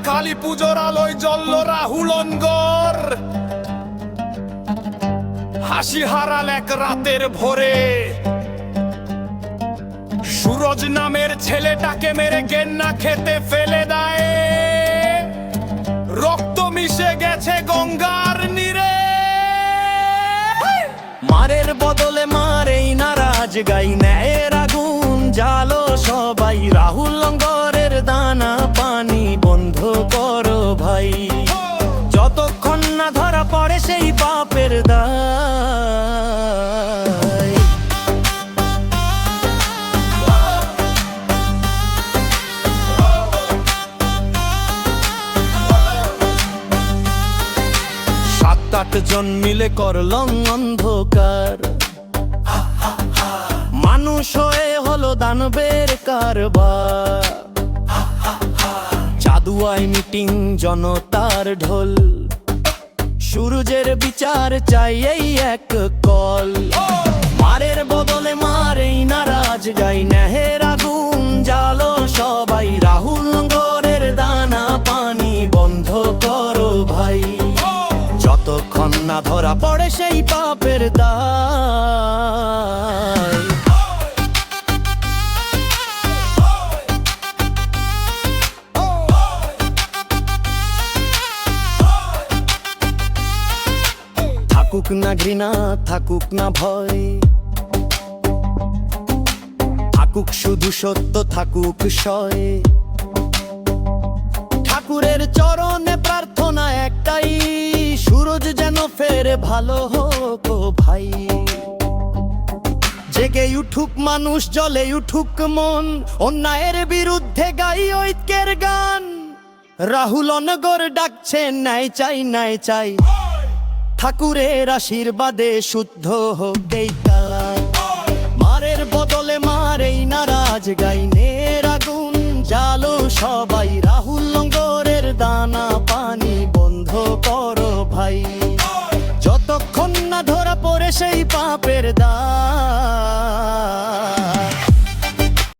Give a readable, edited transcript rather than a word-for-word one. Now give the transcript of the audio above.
কালী পুজোর আলোয় জ্বলল রাহুলনগর। হাসি হারাল এক রাতের ভোরে, সুরজ নামের ছেলেটাকে মেরে গেন্না খেতে ফেলে দেয়। রক্ত মিশে গেছে গঙ্গার নীরে। মারের বদলে মারেই নারাজ গাই, ন্যায়ের আগুন জ্বালো সবাই। রাহুল লঙ্গরের দানা পানি বন্ধ করো ভাই, যতক্ষণ না ধরা পড়ে সেই পাপের দায়। সাত আট জন মিলে করলং অন্ধকার, মানুষ হয়ে হলো দানবের কারবার। চাঁদুয়ায় মিটিং জনতার ঢোল, সূরজের বিচার চাই এই এক কল। মারের বদলে মারেই নারাজ গাই, ন্যায়ের আগুন জ্বালো সবাই। রাহুল লঙ্গরের দানা পানি বন্ধ করো ভাই, যতক্ষণ না ধরা পড়ে সেই পাপের দায়। থাকুক না ঘৃণা, থাকুক না ভয়, থাকুক শুধু সত্য, থাকুক সয়। ঠাকুরের চরণে প্রার্থনা একটাই, সূরজ যেন ফেরে ভালো হোক ও ভাই। জেগে উঠুক মানুষ, জ্বলে উঠুক মন, অন্যায়ের বিরুদ্ধে গাই ঐক্যের গান। রাহুল অনগর ডাকছে ন্যায় চাই, ন্যায় চাই। ঠাকুরের আশীর্বাদে শুদ্ধ হোক এই তারা। মারের বদলে মারেই নারাজ গাই, ন্যায়ের আগুন জ্বালো সবাই। রাহুল লঙ্গরের দানা পানি বন্ধ করো ভাই, যতক্ষণ না ধরা পড়ে সেই পাপের দায়।